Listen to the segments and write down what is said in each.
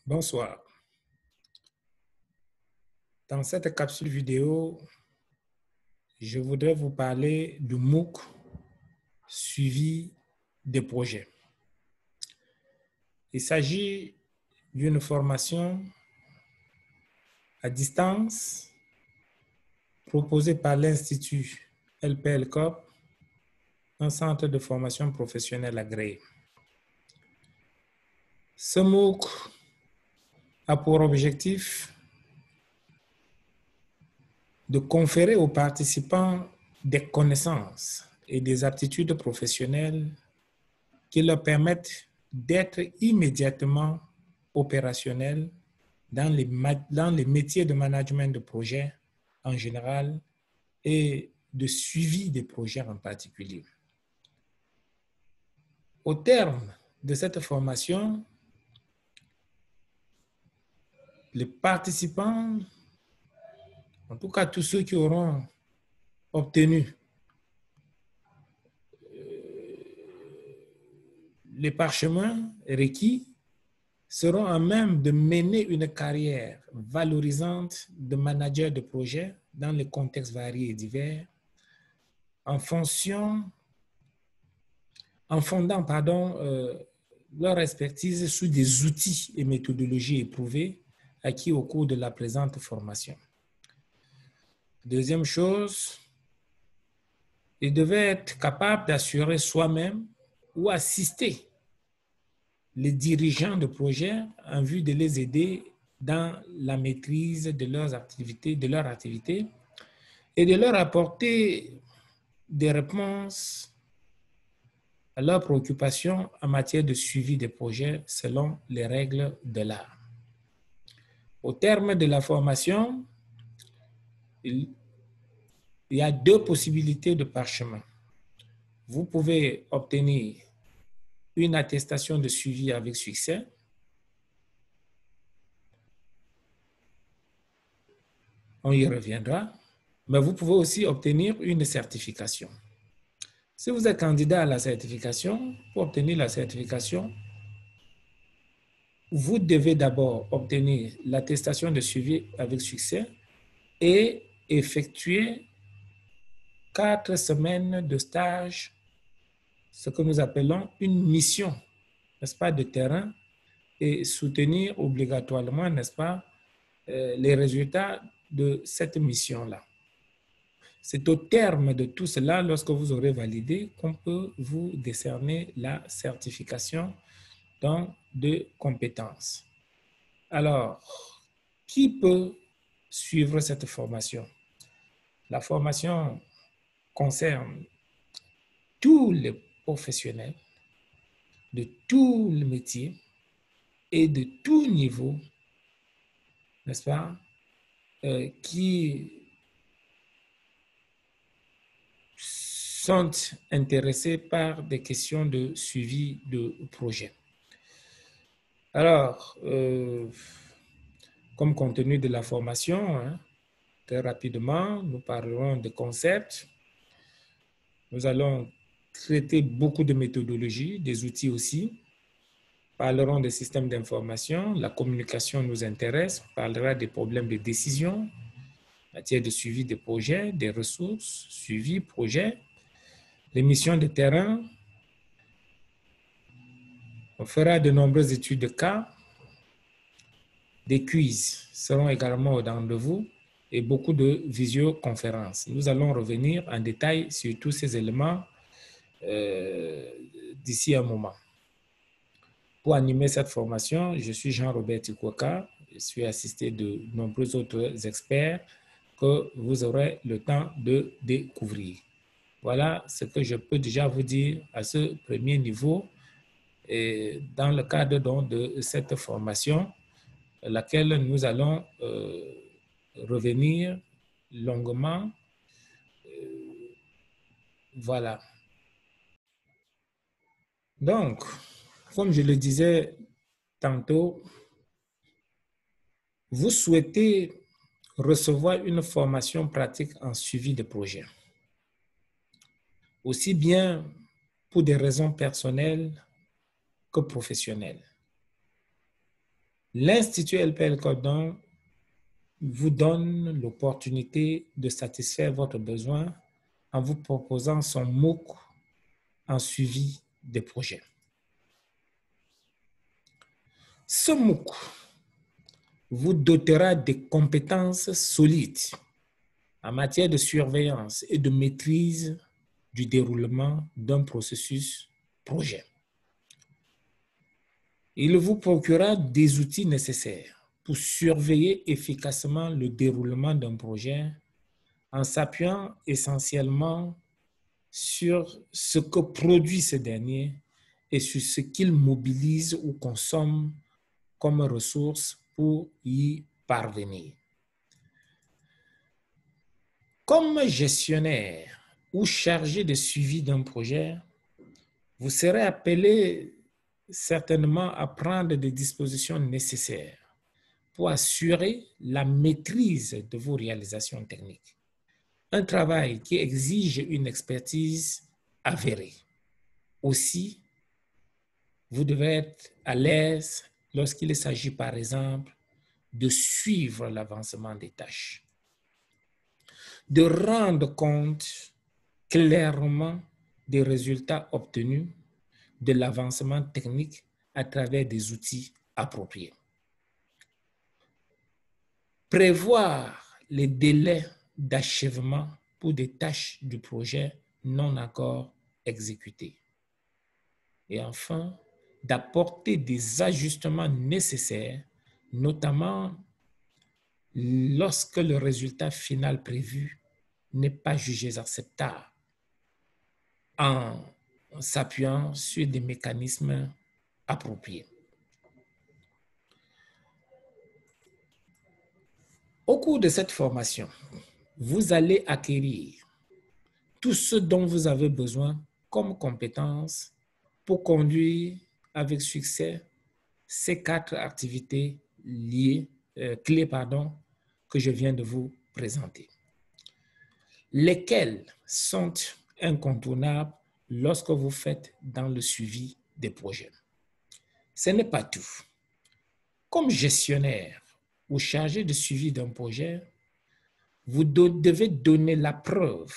Bonsoir. Dans cette capsule vidéo, je voudrais vous parler du MOOC suivi des projets. Il s'agit d'une formation à distance proposée par l'Institut LPL-COP, un centre de formation professionnelle agréé. Ce MOOC a pour objectif de conférer aux participants des connaissances et des aptitudes professionnelles qui leur permettent d'être immédiatement opérationnels dans les métiers de management de projet en général et de suivi des projets en particulier. Au terme de cette formation, les participants, en tout cas tous ceux qui auront obtenu les parchemins requis, seront à même de mener une carrière valorisante de manager de projet dans les contextes variés et divers en fondant leur expertise sur des outils et méthodologies éprouvées acquis au cours de la présente formation. Deuxième chose, ils devaient être capables d'assurer soi-même ou assister les dirigeants de projets en vue de les aider dans la maîtrise de leurs activités, et de leur apporter des réponses à leurs préoccupations en matière de suivi des projets selon les règles de l'art. Au terme de la formation, il y a deux possibilités de parchemin. Vous pouvez obtenir une attestation de suivi avec succès. On y reviendra. Mais vous pouvez aussi obtenir une certification. Si vous êtes candidat à la certification, pour obtenir la certification, vous devez d'abord obtenir l'attestation de suivi avec succès et effectuer 4 semaines de stage, ce que nous appelons une mission, n'est-ce pas, de terrain, et soutenir obligatoirement, n'est-ce pas, les résultats de cette mission-là. C'est au terme de tout cela, lorsque vous aurez validé, qu'on peut vous décerner la certification de compétences. Alors, qui peut suivre cette formation? La formation concerne tous les professionnels de tous les métiers et de tout niveau, n'est-ce pas, qui sont intéressés par des questions de suivi de projet. Alors, comme contenu de la formation, très rapidement, nous parlerons de concepts. Nous allons traiter beaucoup de méthodologies, des outils aussi. Parlerons des systèmes d'information. La communication nous intéresse. On parlera des problèmes de décision, en matière de suivi des projets, des ressources, suivi projet, les missions de terrain. On fera de nombreuses études de cas. Des quiz seront également au rendez-vous et beaucoup de visioconférences. Nous allons revenir en détail sur tous ces éléments d'ici un moment. Pour animer cette formation, je suis Jean-Robert Tikouaka. Je suis assisté de nombreux autres experts que vous aurez le temps de découvrir. Voilà ce que je peux déjà vous dire à ce premier niveau et dans le cadre donc de cette formation, laquelle nous allons revenir longuement. Voilà. Donc, comme je le disais tantôt, vous souhaitez recevoir une formation pratique en suivi de projet, aussi bien pour des raisons personnelles que professionnelles. L'Institut LPL Cordon vous donne l'opportunité de satisfaire votre besoin en vous proposant son MOOC en suivi des projets. Ce MOOC vous dotera des compétences solides en matière de surveillance et de maîtrise du déroulement d'un processus projet. Il vous procurera des outils nécessaires pour surveiller efficacement le déroulement d'un projet en s'appuyant essentiellement sur ce que produit ce dernier et sur ce qu'il mobilise ou consomme comme ressources pour y parvenir. Comme gestionnaire ou chargé de suivi d'un projet, vous serez appelé certainement à prendre des dispositions nécessaires pour assurer la maîtrise de vos réalisations techniques. Un travail qui exige une expertise avérée. Aussi, vous devez être à l'aise lorsqu'il s'agit, par exemple, de suivre l'avancement des tâches, de rendre compte clairement des résultats obtenus, de l'avancement technique à travers des outils appropriés. Prévoir les délais d'achèvement pour des tâches du projet non encore exécutées. Et enfin, d'apporter des ajustements nécessaires, notamment lorsque le résultat final prévu n'est pas jugé acceptable, en s'appuyant sur des mécanismes appropriés. Au cours de cette formation, vous allez acquérir tout ce dont vous avez besoin comme compétences pour conduire avec succès ces 4 activités clés que je viens de vous présenter, lesquelles sont incontournables lorsque vous faites dans le suivi des projets. Ce n'est pas tout. Comme gestionnaire ou chargé de suivi d'un projet, vous devez donner la preuve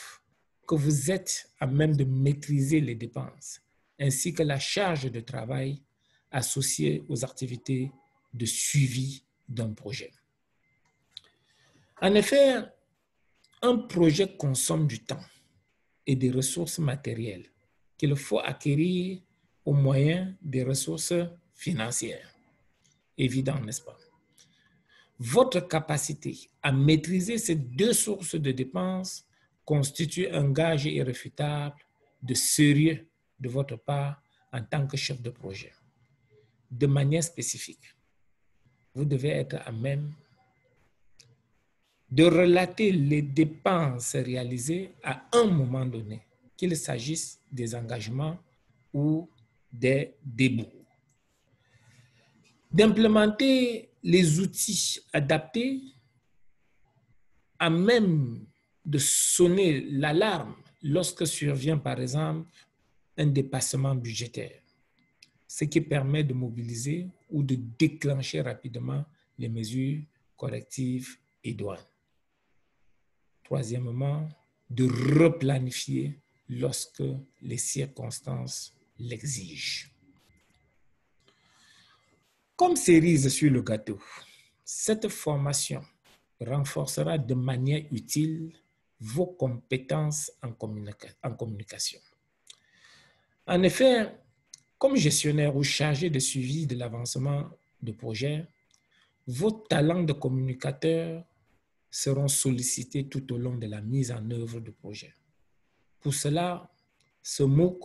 que vous êtes à même de maîtriser les dépenses ainsi que la charge de travail associée aux activités de suivi d'un projet. En effet, un projet consomme du temps et des ressources matérielles qu'il faut acquérir au moyen des ressources financières. Évident, n'est-ce pas? Votre capacité à maîtriser ces 2 sources de dépenses constitue un gage irréfutable de sérieux de votre part en tant que chef de projet. De manière spécifique, vous devez être à même de relater les dépenses réalisées à un moment donné, qu'il s'agisse des engagements ou des débours. D'implémenter les outils adaptés à même de sonner l'alarme lorsque survient, par exemple, un dépassement budgétaire, ce qui permet de mobiliser ou de déclencher rapidement les mesures correctives idoines. Troisièmement, de replanifier lorsque les circonstances l'exigent. Comme cerise sur le gâteau, cette formation renforcera de manière utile vos compétences en communication. En effet, comme gestionnaire ou chargé de suivi de l'avancement de projet, vos talents de communicateur seront sollicités tout au long de la mise en œuvre du projet. Pour cela, ce MOOC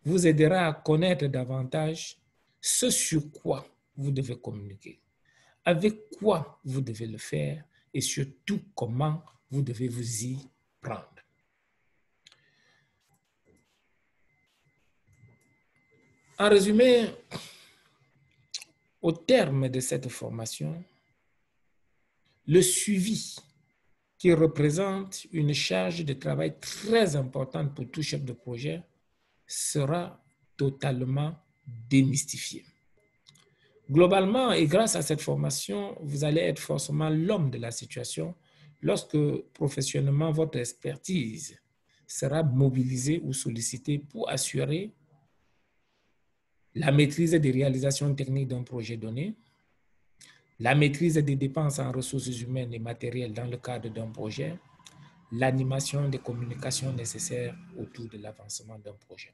vous aidera à connaître davantage ce sur quoi vous devez communiquer, avec quoi vous devez le faire et surtout comment vous devez vous y prendre. En résumé, au terme de cette formation, le suivi qui représente une charge de travail très importante pour tout chef de projet sera totalement démystifié. Globalement, et grâce à cette formation, vous allez être forcément l'homme de la situation lorsque professionnellement votre expertise sera mobilisée ou sollicitée pour assurer la maîtrise des réalisations techniques d'un projet donné, la maîtrise des dépenses en ressources humaines et matérielles dans le cadre d'un projet, l'animation des communications nécessaires autour de l'avancement d'un projet.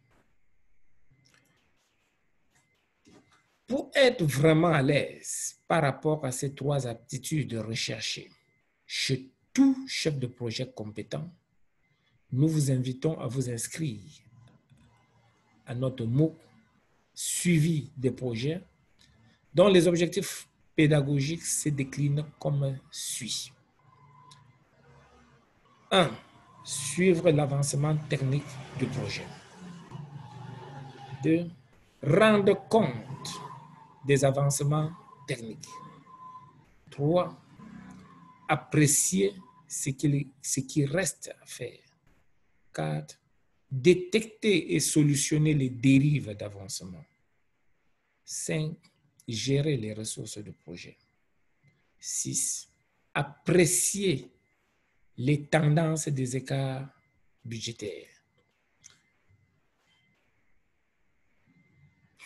Pour être vraiment à l'aise par rapport à ces trois aptitudes recherchées chez tout chef de projet compétent, nous vous invitons à vous inscrire à notre MOOC suivi des projets dont les objectifs pédagogiques se déclinent comme suit. 1. Suivre l'avancement technique du projet. 2. Rendre compte des avancements techniques. 3. Apprécier ce qui reste à faire. 4. Détecter et solutionner les dérives d'avancement. 5. Gérer les ressources du projet. 6. Apprécier les tendances des écarts budgétaires.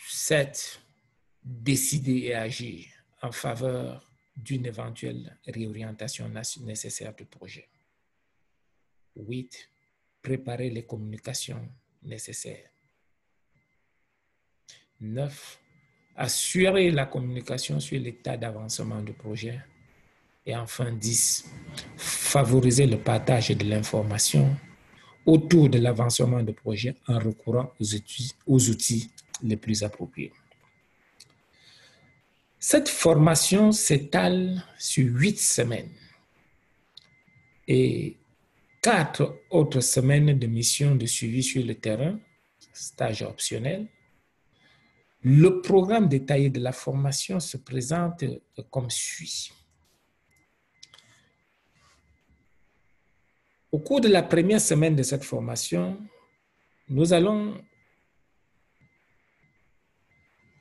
7. Décider et agir en faveur d'une éventuelle réorientation nécessaire du projet. 8. Préparer les communications nécessaires. 9. Assurer la communication sur l'état d'avancement du projet. Et enfin, 10. Favoriser le partage de l'information autour de l'avancement du projet en recourant aux outils les plus appropriés. Cette formation s'étale sur 8 semaines et 4 autres semaines de mission de suivi sur le terrain, stage optionnel. Le programme détaillé de la formation se présente comme suit. Au cours de la première semaine de cette formation, nous allons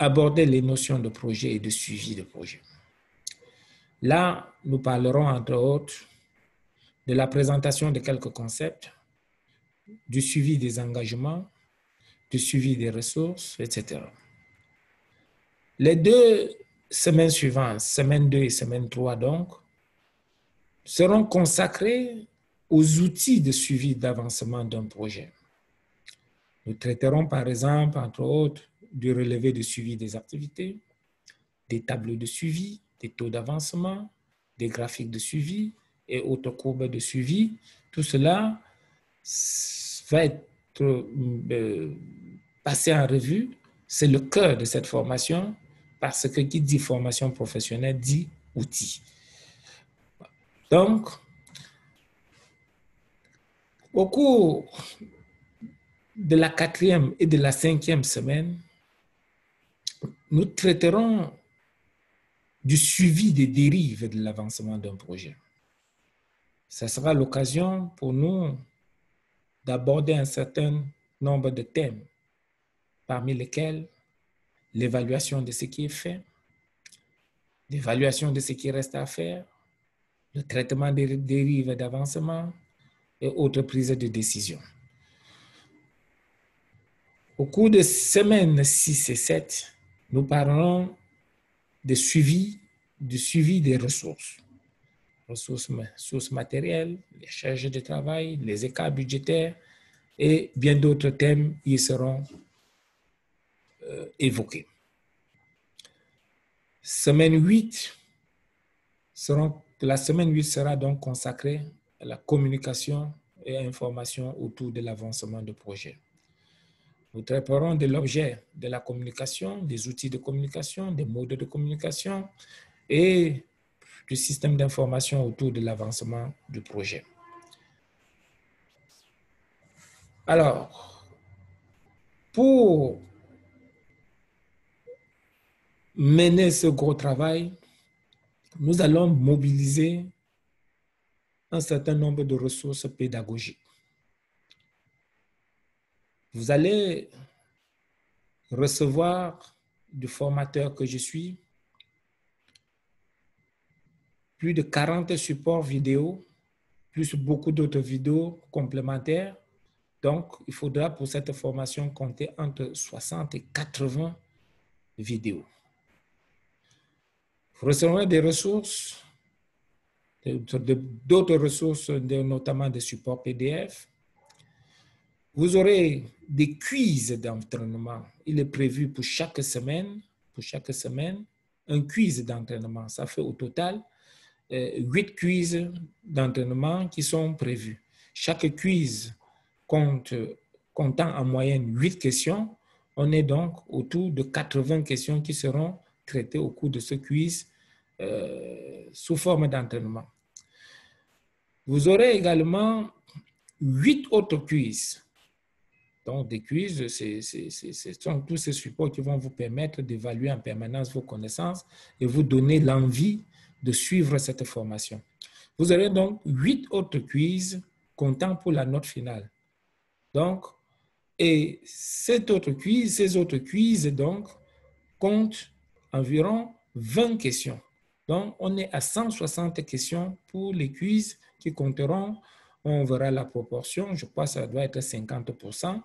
aborder les notions de projet et de suivi de projet. Là, nous parlerons entre autres de la présentation de quelques concepts, du suivi des engagements, du suivi des ressources, etc. Les 2 semaines suivantes, semaine 2 et semaine 3 donc, seront consacrées aux outils de suivi d'avancement d'un projet. Nous traiterons par exemple, entre autres, du relevé de suivi des activités, des tableaux de suivi, des taux d'avancement, des graphiques de suivi et autres courbes de suivi. Tout cela va être passé en revue. C'est le cœur de cette formation parce que qui dit formation professionnelle dit outils. Donc, au cours de la 4e et de la 5e semaine, nous traiterons du suivi des dérives de l'avancement d'un projet. Ce sera l'occasion pour nous d'aborder un certain nombre de thèmes, parmi lesquels l'évaluation de ce qui est fait, l'évaluation de ce qui reste à faire, le traitement des dérives d'avancement et autres prises de décision. Au cours de semaines 6 et 7, nous parlerons du suivi des ressources matérielles, les charges de travail, les écarts budgétaires et bien d'autres thèmes y seront évoqués. La semaine 8 sera donc consacrée à la communication et à l'information autour de l'avancement du projet. Nous traiterons de l'objet de la communication, des outils de communication, des modes de communication et du système d'information autour de l'avancement du projet. Alors, pour mener ce gros travail, nous allons mobiliser un certain nombre de ressources pédagogiques. Vous allez recevoir du formateur que je suis plus de 40 supports vidéo, plus beaucoup d'autres vidéos complémentaires. Donc, il faudra pour cette formation compter entre 60 et 80 vidéos. Vous recevrez des ressources, d'autres ressources, notamment des supports PDF. Vous aurez des quiz d'entraînement. Il est prévu pour chaque semaine, un quiz d'entraînement. Ça fait au total 8 quiz d'entraînement qui sont prévus. Chaque quiz comptant en moyenne 8 questions. On est donc autour de 80 questions qui seront traitées au cours de ce quiz sous forme d'entraînement. Vous aurez également 8 autres quiz. Donc, des quiz, ce sont tous ces supports qui vont vous permettre d'évaluer en permanence vos connaissances et vous donner l'envie de suivre cette formation. Vous aurez donc 8 autres quiz comptant pour la note finale. Donc, et ces autres quiz donc, comptent environ 20 questions. Donc, on est à 160 questions pour les quiz qui compteront. On verra la proportion. Je crois que ça doit être 50%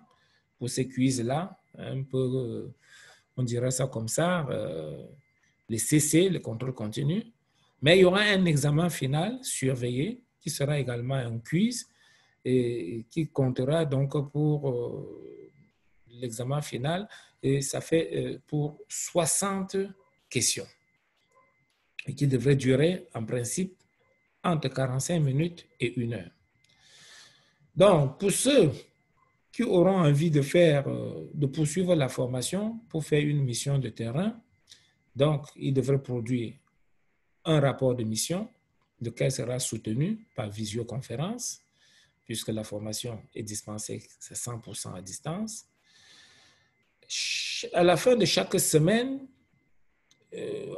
pour ces quiz-là. Un peu, on dirait ça comme ça, les CC, le contrôle continu. Mais il y aura un examen final surveillé qui sera également un quiz et qui comptera donc pour l'examen final. Et ça fait pour 60 questions et qui devrait durer en principe entre 45 minutes et 1 heure. Donc, pour ceux qui auront envie de poursuivre la formation pour faire une mission de terrain, donc ils devraient produire un rapport de mission, lequel sera soutenu par visioconférence, puisque la formation est dispensée, c'est 100% à distance. À la fin de chaque semaine,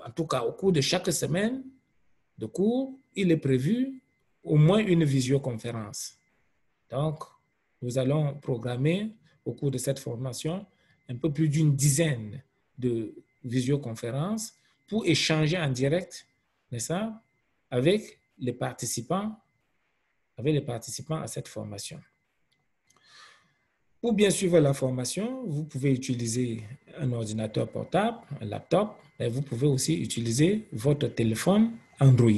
en tout cas au cours de chaque semaine de cours, il est prévu au moins une visioconférence. Donc, nous allons programmer au cours de cette formation un peu plus d'une dizaine de visioconférences pour échanger en direct, n'est-ce pas, avec les participants à cette formation. Pour bien suivre la formation, vous pouvez utiliser un ordinateur portable, un laptop, mais vous pouvez aussi utiliser votre téléphone Android.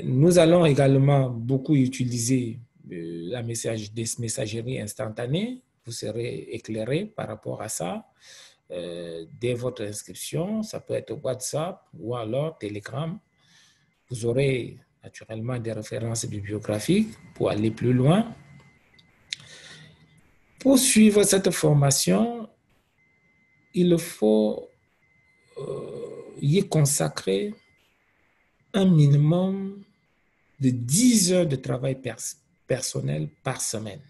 Nous allons également beaucoup utiliser la messagerie instantanée. Vous serez éclairé par rapport à ça. Dès votre inscription, ça peut être WhatsApp ou alors Telegram. Vous aurez naturellement des références bibliographiques pour aller plus loin. Pour suivre cette formation, il faut y consacrer un minimum de 10 heures de travail personnel par semaine.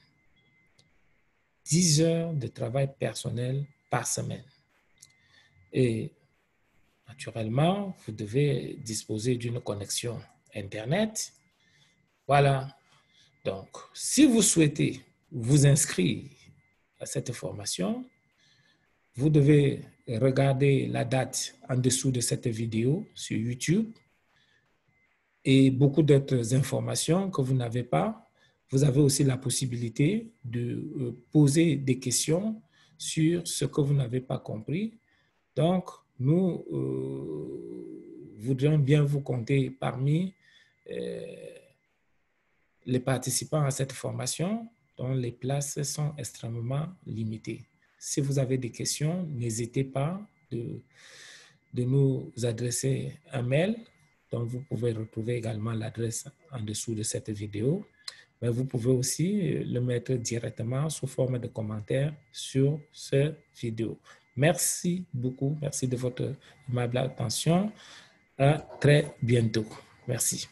10 heures de travail personnel par semaine. Et naturellement, vous devez disposer d'une connexion Internet. Voilà. Donc, si vous souhaitez vous inscrire à cette formation, vous devez regarder la date en dessous de cette vidéo sur YouTube et beaucoup d'autres informations que vous n'avez pas. Vous avez aussi la possibilité de poser des questions sur ce que vous n'avez pas compris. Donc, nous voudrions bien vous compter parmi les participants à cette formation dont les places sont extrêmement limitées. Si vous avez des questions, n'hésitez pas de nous adresser un mail dont vous pouvez retrouver également l'adresse en dessous de cette vidéo. Mais vous pouvez aussi le mettre directement sous forme de commentaire sur cette vidéo. Merci beaucoup. Merci de votre aimable attention. À très bientôt. Merci.